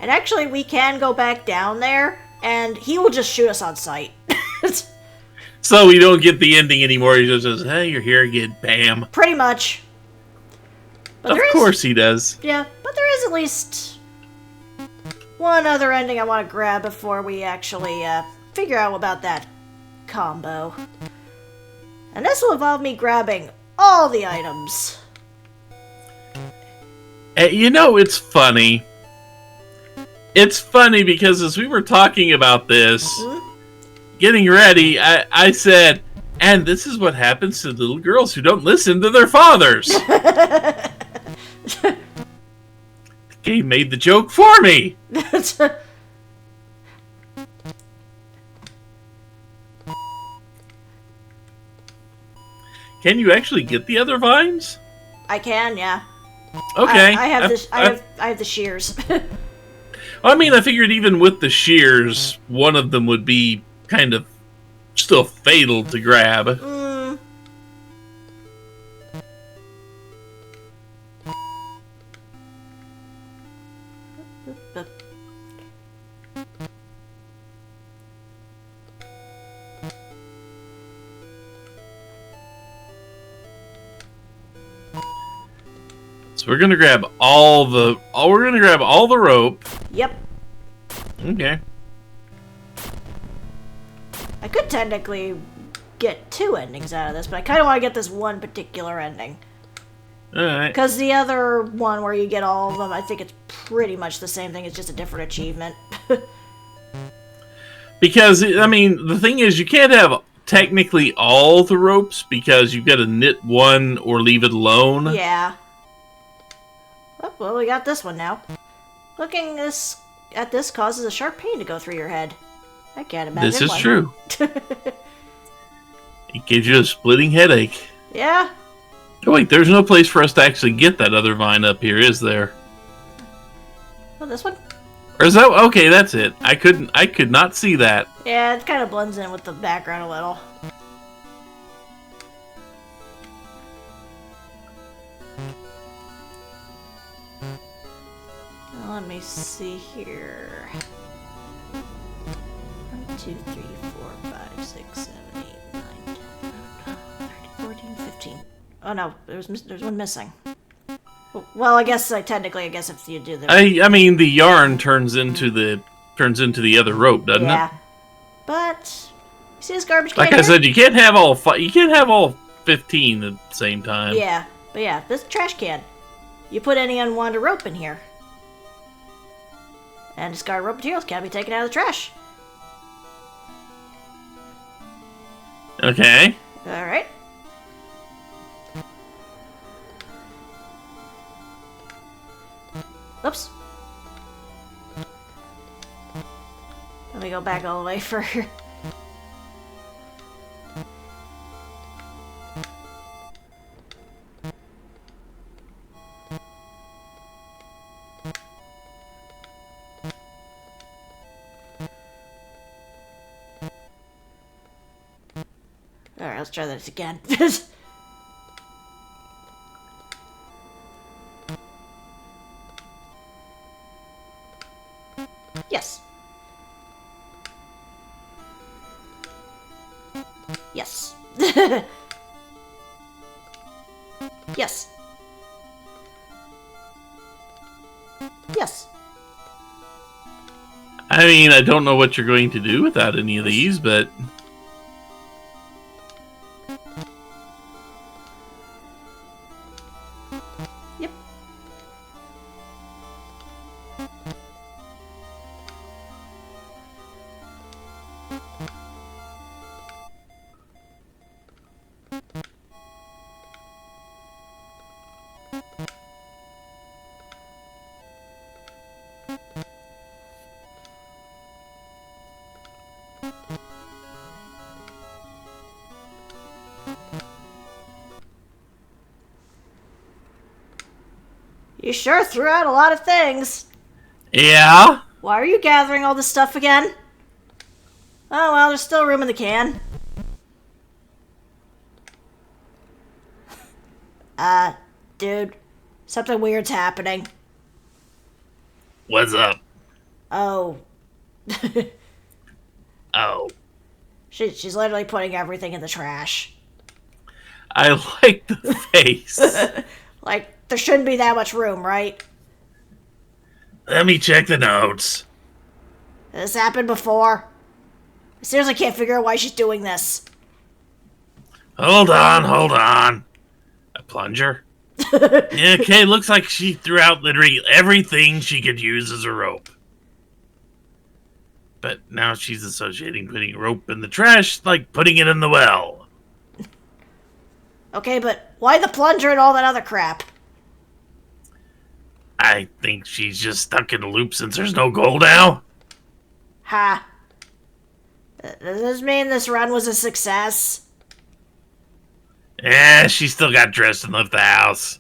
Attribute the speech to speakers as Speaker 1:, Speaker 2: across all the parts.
Speaker 1: And actually, we can go back down there, and he will just shoot us on sight.
Speaker 2: So we don't get the ending anymore. He just says, hey, you're here again. Bam.
Speaker 1: Pretty much. But
Speaker 2: Of course he does.
Speaker 1: Yeah, but there is at least one other ending I want to grab before we actually figure out about that combo. And this will involve me grabbing all the items.
Speaker 2: You know, it's funny. It's funny because as we were talking about this, getting ready, I said, and this is what happens to little girls who don't listen to their fathers. The game made the joke for me. Can you actually get the other vines?
Speaker 1: I can, yeah.
Speaker 2: Okay.
Speaker 1: I have the shears.
Speaker 2: I mean, I figured even with the shears, one of them would be kind of still fatal to grab. So we're gonna grab all the rope.
Speaker 1: Yep.
Speaker 2: Okay.
Speaker 1: I could technically get 2 endings out of this, but I kind of want to get this one particular ending.
Speaker 2: Alright.
Speaker 1: Because the other one where you get all of them, I think it's pretty much the same thing. It's just a different achievement.
Speaker 2: Because, I mean, the thing is, you can't have technically all the ropes because you've got to knit one or leave it alone.
Speaker 1: Yeah. Oh, well, we got this one now. Looking at this causes a sharp pain to go through your head. I can't imagine
Speaker 2: This is
Speaker 1: why.
Speaker 2: true. It gives you a splitting headache.
Speaker 1: Yeah.
Speaker 2: Oh, wait, there's no place for us to actually get that other vine up here, is there?
Speaker 1: Oh, this one?
Speaker 2: Or is that... Okay, that's it. I could not see that.
Speaker 1: Yeah, it kind of blends in with the background a little. Well, let me see here. 1, 2, 3, 4, 5, 6, 7, 8, 9, 10, 11, 12, 13, 14, 15. Oh no, there's one missing. Well, I guess if you do the...
Speaker 2: I mean, the yarn turns into the other rope, doesn't it?
Speaker 1: Yeah. But you see this garbage can
Speaker 2: Like I
Speaker 1: here?
Speaker 2: said, you can't have all 15 at the same time.
Speaker 1: Yeah, but yeah, this trash can. You put any unwanted rope in here. And discarded rope materials can be taken out of the trash.
Speaker 2: Okay.
Speaker 1: Alright. Oops. Let me go back all the way for... Alright, let's try this again. Yes. Yes. Yes. Yes.
Speaker 2: I mean, I don't know what you're going to do without any of these, but...
Speaker 1: Yep. You sure threw out a lot of things.
Speaker 2: Yeah?
Speaker 1: Why are you gathering all this stuff again? Oh well, there's still room in the can. Dude, something weird's happening.
Speaker 2: What's up?
Speaker 1: Oh.
Speaker 2: Oh.
Speaker 1: She's literally putting everything in the trash.
Speaker 2: I like the face.
Speaker 1: Like, there shouldn't be that much room, right?
Speaker 2: Let me check the notes.
Speaker 1: Has this happened before? I seriously can't figure out why she's doing this.
Speaker 2: Hold on. A plunger? Okay, looks like she threw out literally everything she could use as a rope. But now she's associating putting a rope in the trash like putting it in the well.
Speaker 1: Okay, but why the plunger and all that other crap?
Speaker 2: I think she's just stuck in a loop since there's no goal now.
Speaker 1: Ha. Does this mean this run was a success?
Speaker 2: She still got dressed and left the house.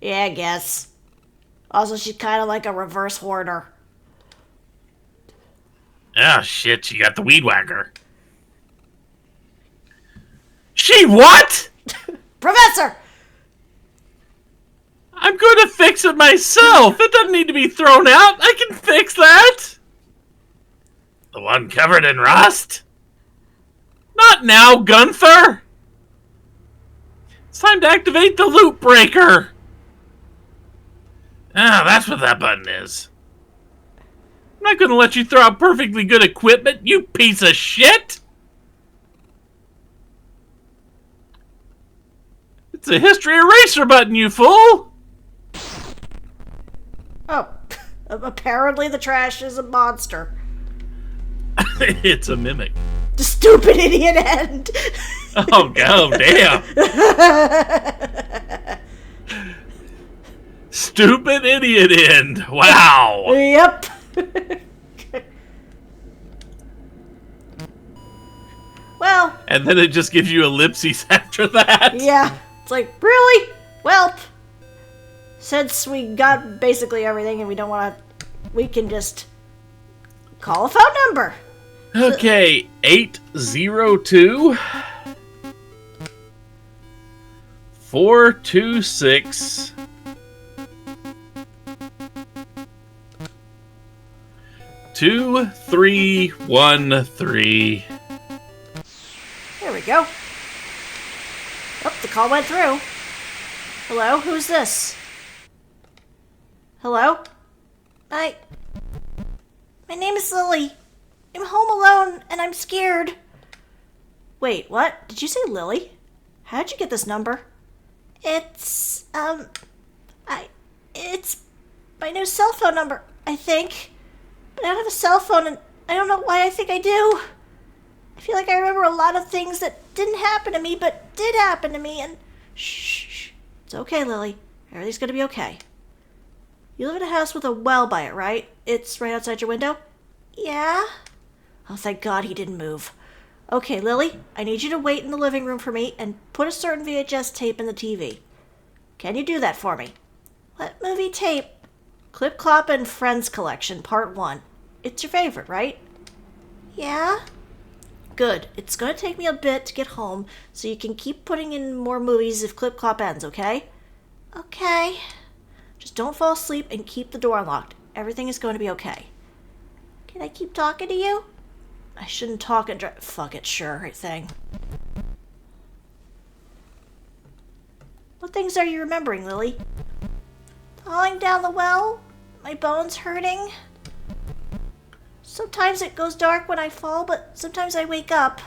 Speaker 1: Yeah, I guess. Also, she's kind of like a reverse hoarder.
Speaker 2: Oh shit, she got the weed whacker. She what?
Speaker 1: Professor!
Speaker 2: I'm going to fix it myself. It doesn't need to be thrown out. I can fix that. The one covered in rust? Not now, Gunther. It's time to activate the loop breaker. Ah, that's what that button is. I'm not going to let you throw out perfectly good equipment, you piece of shit. It's a history eraser button, you fool.
Speaker 1: Oh, apparently the trash is a monster.
Speaker 2: It's a mimic.
Speaker 1: The stupid idiot end.
Speaker 2: Oh, god damn. Stupid idiot end. Wow.
Speaker 1: Yep. Well.
Speaker 2: And then it just gives you ellipses after that.
Speaker 1: Yeah. It's like, really? Well, since we got basically everything and we don't want to, we can just call a phone number.
Speaker 2: Okay, 802 426 2313.
Speaker 1: There we go. Oh, the call went through. Hello, who's this? Hello? My name is Lily. I'm home alone, and I'm scared. Wait, what? Did you say Lily? How'd you get this number? It's my new cell phone number, I think. But I don't have a cell phone, and I don't know why I think I do. I feel like I remember a lot of things that didn't happen to me, but did happen to me, and shh. It's okay, Lily. Everything's gonna be okay. You live in a house with a well by it, right? It's right outside your window? Yeah. Oh, thank God he didn't move. Okay, Lily, I need you to wait in the living room for me and put a certain VHS tape in the TV. Can you do that for me? What movie tape? Clip Clop and Friends Collection, Part 1. It's your favorite, right? Yeah. Good. It's going to take me a bit to get home, so you can keep putting in more movies if Clip Clop ends, okay? Okay. Just don't fall asleep and keep the door unlocked. Everything is going to be okay. Can I keep talking to you? I shouldn't talk and drive. Fuck it, sure, right thing. What things are you remembering, Lily? Falling down the well? My bones hurting? Sometimes it goes dark when I fall, but sometimes I wake up.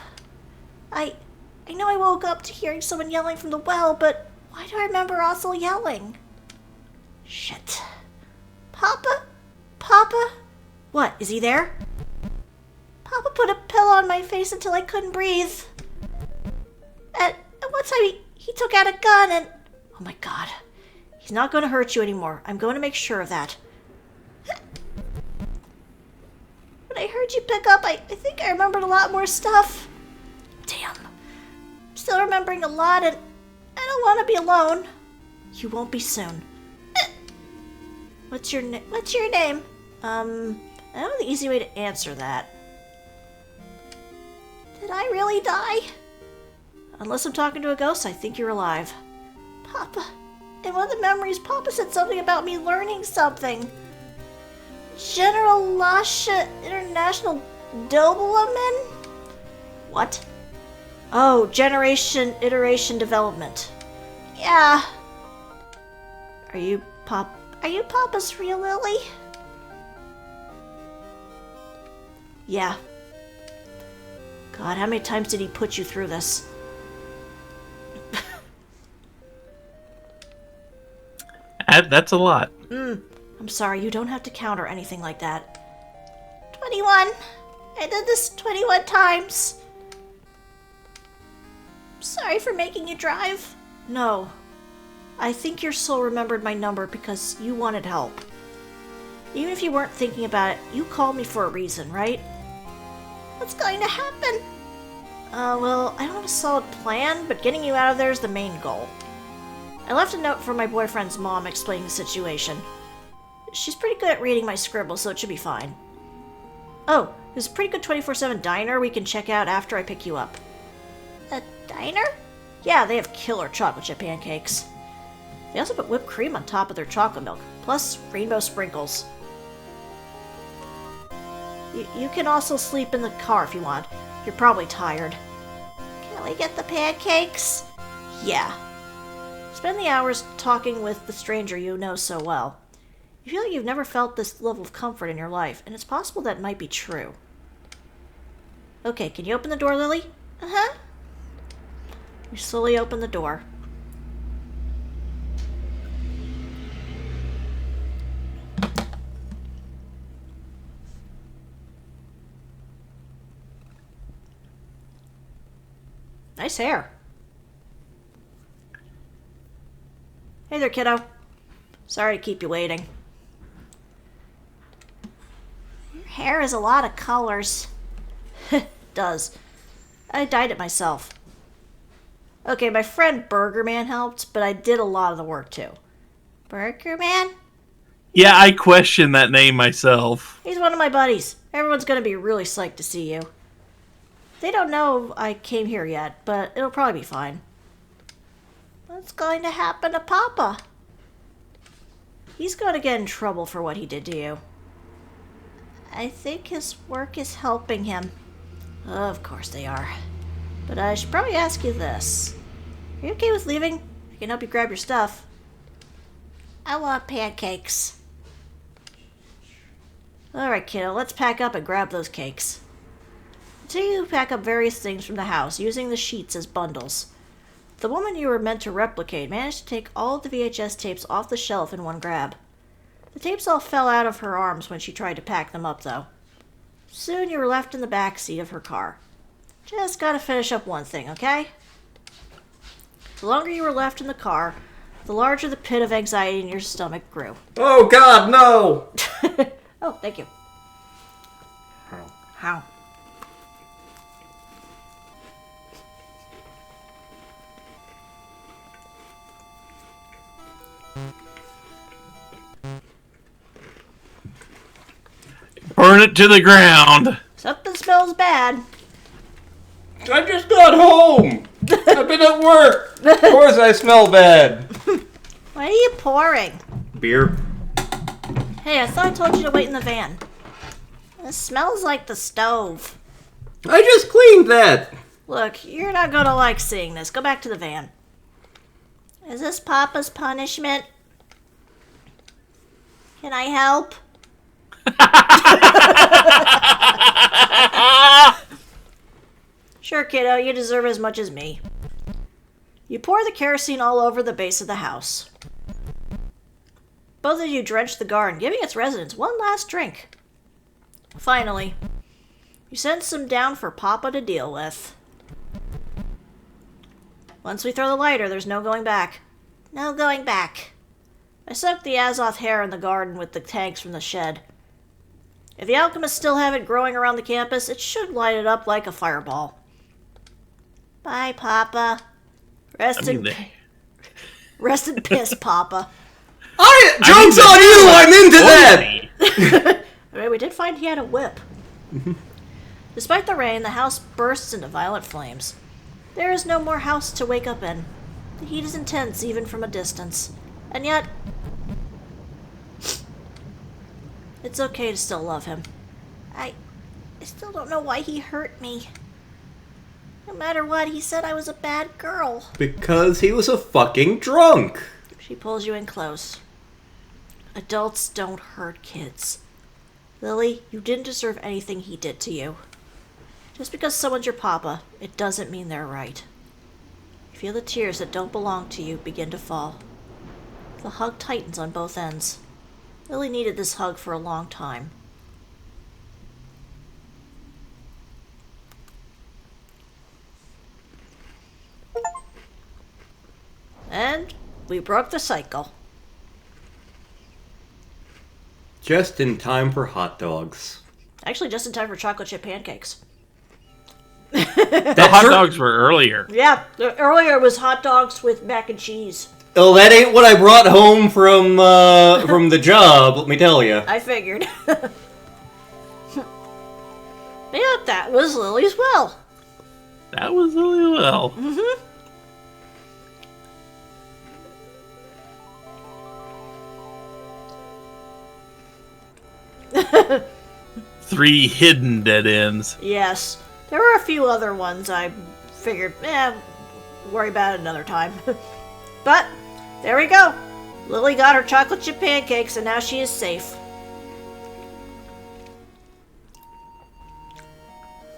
Speaker 1: I know I woke up to hearing someone yelling from the well, but why do I remember also yelling? Shit. Papa? Papa? What, is he there? Papa put a pillow on my face until I couldn't breathe. At one time he took out a gun and... Oh my God. He's not going to hurt you anymore. I'm going to make sure of that. When I heard you pick up, I think I remembered a lot more stuff. Damn. I'm still remembering a lot and I don't want to be alone. You won't be soon. What's your name? I don't know the easy way to answer that. Did I really die? Unless I'm talking to a ghost, I think you're alive. Papa. In one of the memories, Papa said something about me learning something. General Lasha International Nobleman? What? Oh, Generation Iteration Development. Yeah. Are you Papa's real Lily? Yeah. God, how many times did he put you through this?
Speaker 2: That's a lot.
Speaker 1: I'm sorry, you don't have to count or anything like that. 21. I did this 21 times. Sorry for making you drive. No. I think your soul remembered my number because you wanted help. Even if you weren't thinking about it, you called me for a reason, right? What's going to happen? Well, I don't have a solid plan, but getting you out of there is the main goal. I left a note for my boyfriend's mom explaining the situation. She's pretty good at reading my scribble, so it should be fine. Oh, there's a pretty good 24/7 diner we can check out after I pick you up. A diner? Yeah, they have killer chocolate chip pancakes. They also put whipped cream on top of their chocolate milk, plus rainbow sprinkles. You can also sleep in the car if you want. You're probably tired. Can we get the pancakes? Yeah. Spend the hours talking with the stranger you know so well. You feel like you've never felt this level of comfort in your life, and it's possible that might be true. Okay, can you open the door, Lily? Uh-huh. You slowly open the door. Nice hair. Hey there, kiddo. Sorry to keep you waiting. Your hair is a lot of colors. It does. I dyed it myself. Okay, my friend Burger Man helped, but I did a lot of the work too. Burger Man?
Speaker 2: Yeah, I question that name myself.
Speaker 1: He's one of my buddies. Everyone's gonna be really psyched to see you. They don't know I came here yet, but it'll probably be fine. What's going to happen to Papa? He's going to get in trouble for what he did to you. I think his work is helping him. Of course they are. But I should probably ask you this. Are you okay with leaving? I can help you grab your stuff. I want pancakes. Alright, kiddo, let's pack up and grab those cakes. Until you pack up various things from the house, using the sheets as bundles. The woman you were meant to replicate managed to take all of the VHS tapes off the shelf in one grab. The tapes all fell out of her arms when she tried to pack them up, though. Soon you were left in the back seat of her car. Just gotta finish up one thing, okay? The longer you were left in the car, the larger the pit of anxiety in your stomach grew.
Speaker 3: Oh God, no!
Speaker 1: Oh, thank you. How?
Speaker 2: Burn it to the ground.
Speaker 1: Something smells bad.
Speaker 3: I just got home! I've been at work! Of course I smell bad!
Speaker 1: What are you pouring?
Speaker 3: Beer.
Speaker 1: Hey, I thought I told you to wait in the van. It smells like the stove.
Speaker 3: I just cleaned that!
Speaker 1: Look, you're not gonna like seeing this. Go back to the van. Is this Papa's punishment? Can I help? Sure, kiddo, you deserve as much as me. You pour the kerosene all over the base of the house. Both of you drench the garden, giving its residents one last drink. Finally, you send some down for Papa to deal with. Once we throw the lighter, there's no going back. No going back. I soaked the Azoth hair in the garden with the tanks from the shed. If the alchemists still have it growing around the campus, it should light it up like a fireball. Bye, Papa. Rest in piss, Papa.
Speaker 3: Joke's on you! I'm into that!
Speaker 1: We did find he had a whip. Despite the rain, the house bursts into violent flames. There is no more house to wake up in. The heat is intense even from a distance. And yet... It's okay to still love him. I still don't know why he hurt me. No matter what, he said I was a bad girl.
Speaker 3: Because he was a fucking drunk.
Speaker 1: She pulls you in close. Adults don't hurt kids. Lily, you didn't deserve anything he did to you. Just because someone's your papa, it doesn't mean they're right. You feel the tears that don't belong to you begin to fall. The hug tightens on both ends. Lily needed this hug for a long time. And we broke the cycle.
Speaker 3: Just in time for hot dogs.
Speaker 1: Actually, just in time for chocolate chip pancakes.
Speaker 2: The hot dogs were earlier.
Speaker 1: Yeah, earlier it was hot dogs with mac and cheese.
Speaker 3: Oh, that ain't what I brought home from the job, let me tell you.
Speaker 1: I figured. Yeah, that was Lily's well.
Speaker 2: That was really well.
Speaker 1: Mm-hmm.
Speaker 2: 3 hidden dead ends.
Speaker 1: Yes. There were a few other ones I figured, worry about it another time. But, there we go. Lily got her chocolate chip pancakes and now she is safe.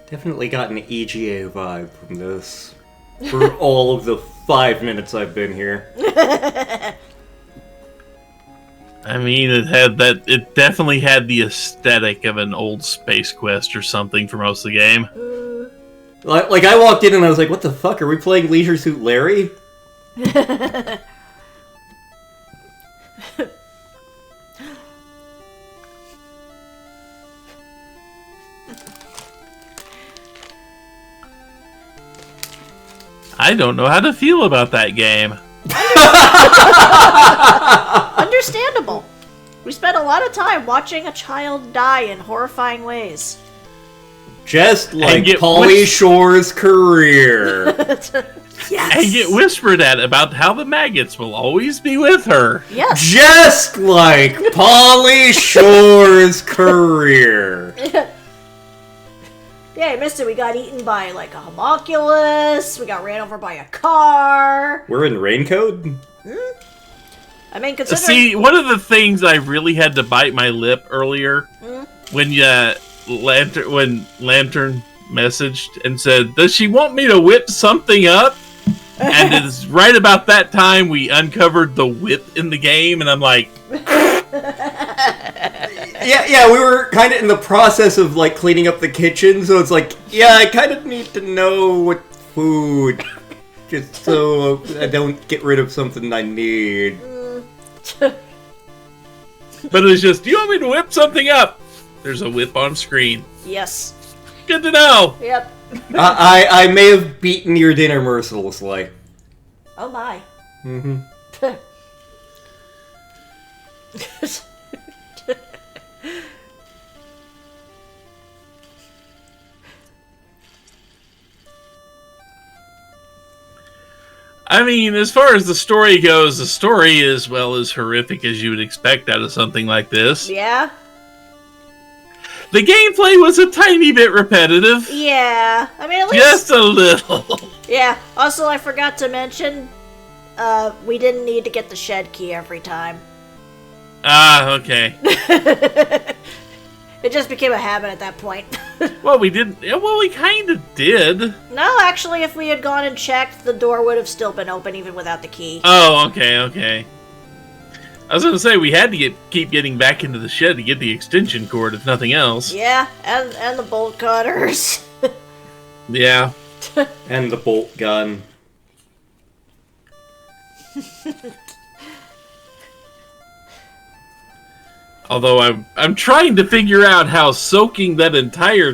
Speaker 3: Definitely got an EGA vibe from this. For all of the 5 minutes I've been here.
Speaker 2: I mean, it definitely had the aesthetic of an old Space Quest or something for most of the game.
Speaker 3: Like, I walked in and I was like, what the fuck, are we playing Leisure Suit Larry?
Speaker 2: I don't know how to feel about that game.
Speaker 1: Understandable. We spent a lot of time watching a child die in horrifying ways.
Speaker 3: Just like
Speaker 2: get
Speaker 3: Pauly Shore's career.
Speaker 1: Yes.
Speaker 2: And get whispered at about how the maggots will always be with her.
Speaker 1: Yes.
Speaker 3: Just like Pauly Shore's career.
Speaker 1: Yeah, you missed it. We got eaten by, like, a homunculus. We got ran over by a car.
Speaker 3: We're in raincoat?
Speaker 1: I mean, considering...
Speaker 2: See, one of the things I really had to bite my lip earlier when Lantern messaged and said, "Does she want me to whip something up?" And it's right about that time we uncovered the whip in the game, and I'm like...
Speaker 3: Yeah, we were kind of in the process of, like, cleaning up the kitchen, so it's like, yeah, I kind of need to know what food, just so I don't get rid of something I need.
Speaker 2: But it was just, do you want me to whip something up? There's a whip on screen.
Speaker 1: Yes.
Speaker 2: Good to know.
Speaker 1: Yep.
Speaker 3: I may have beaten your dinner mercilessly.
Speaker 1: Oh my.
Speaker 3: Mm-hmm.
Speaker 2: I mean, as far as the story goes, the story is, well, as horrific as you would expect out of something like this.
Speaker 1: Yeah?
Speaker 2: The gameplay was a tiny bit repetitive.
Speaker 1: Yeah. I mean, at least...
Speaker 2: Just a little.
Speaker 1: Yeah. Also, I forgot to mention, we didn't need to get the shed key every time.
Speaker 2: Ah, okay.
Speaker 1: It just became a habit at that point.
Speaker 2: Well, we didn't... Well, we kind of did.
Speaker 1: No, actually, if we had gone and checked, the door would have still been open even without the key.
Speaker 2: Oh, okay. I was going to say, we had to keep getting back into the shed to get the extension cord, if nothing else.
Speaker 1: Yeah, and the bolt cutters.
Speaker 2: Yeah.
Speaker 3: And the bolt gun.
Speaker 2: Although I'm trying to figure out how soaking that entire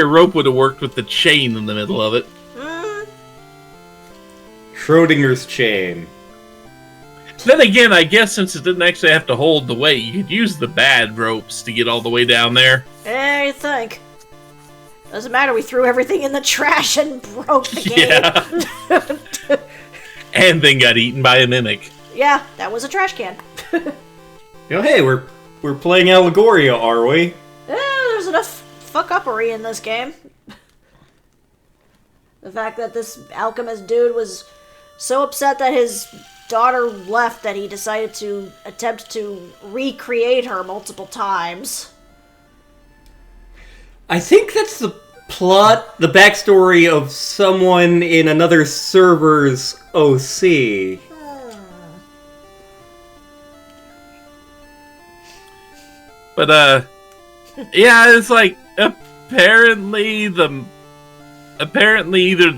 Speaker 2: rope would have worked with the chain in the middle of it.
Speaker 3: Schrodinger's chain.
Speaker 2: Then again, I guess since it didn't actually have to hold the weight, you could use the bad ropes to get all the way down there.
Speaker 1: You think. Doesn't matter, we threw everything in the trash and broke the game.
Speaker 2: Yeah. And then got eaten by a mimic.
Speaker 1: Yeah, that was a trash can.
Speaker 3: Hey, we're playing Allegoria, are we?
Speaker 1: There's enough fuck-uppery in this game. The fact that this alchemist dude was so upset that his daughter left that he decided to attempt to recreate her multiple times.
Speaker 3: I think that's the plot, the backstory of someone in another server's OC.
Speaker 2: But, yeah, it's like, apparently either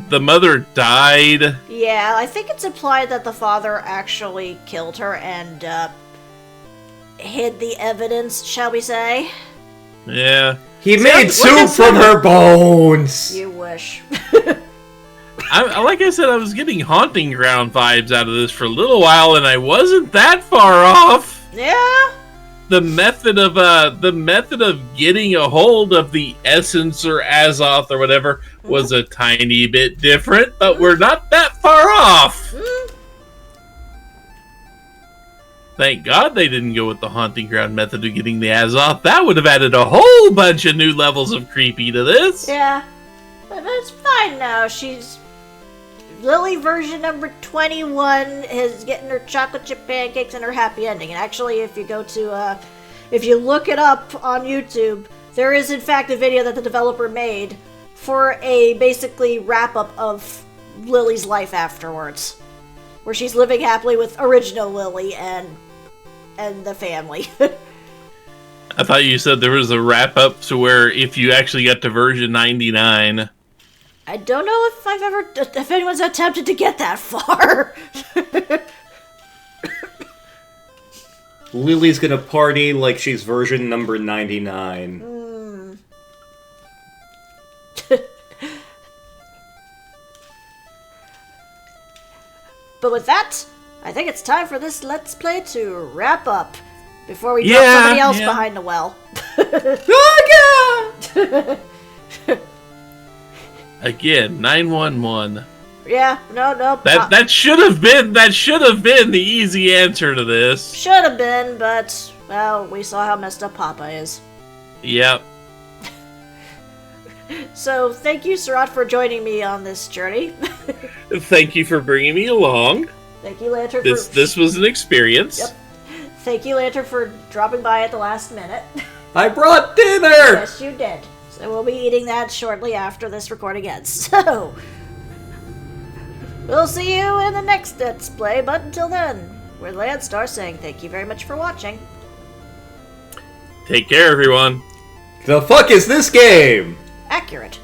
Speaker 2: the mother died.
Speaker 1: Yeah, I think it's implied that the father actually killed her and, hid the evidence, shall we say?
Speaker 2: Yeah.
Speaker 3: He made soup from her bones!
Speaker 1: You wish.
Speaker 2: Like I said, I was getting Haunting Ground vibes out of this for a little while, and I wasn't that far off.
Speaker 1: Yeah?
Speaker 2: The method of getting a hold of the essence or Azoth or whatever was a tiny bit different, but we're not that far off. Thank God they didn't go with the Haunting Ground method of getting the Azoth. That would have added a whole bunch of new levels of creepy to this.
Speaker 1: Yeah. But it's fine now. She's... Lily version number 21 is getting her chocolate chip pancakes and her happy ending. And actually, if you go to, if you look it up on YouTube, there is in fact a video that the developer made for a basically wrap-up of Lily's life afterwards. Where she's living happily with original Lily and the family.
Speaker 2: I thought you said there was a wrap-up to where if you actually got to version 99...
Speaker 1: I don't know if anyone's attempted to get that far.
Speaker 3: Lily's gonna party like she's version number 99.
Speaker 1: But with that, I think it's time for this Let's Play to wrap up before we drop somebody else behind the well.
Speaker 3: Oh god!
Speaker 2: Again, 911.
Speaker 1: Yeah, no.
Speaker 2: That should have been the easy answer to this.
Speaker 1: Should have been, but well, we saw how messed up Papa is.
Speaker 2: Yep.
Speaker 1: So thank you, Surat, for joining me on this journey.
Speaker 2: Thank you for bringing me along.
Speaker 1: Thank you, Lantern.
Speaker 2: This was an experience.
Speaker 1: Yep. Thank you, Lantern, for dropping by at the last minute.
Speaker 3: I brought dinner.
Speaker 1: Yes, you did. So we'll be eating that shortly after this recording ends. So, we'll see you in the next Let's Play, but until then, we're Landstar saying thank you very much for watching.
Speaker 2: Take care, everyone.
Speaker 3: The fuck is this game?
Speaker 1: Accurate.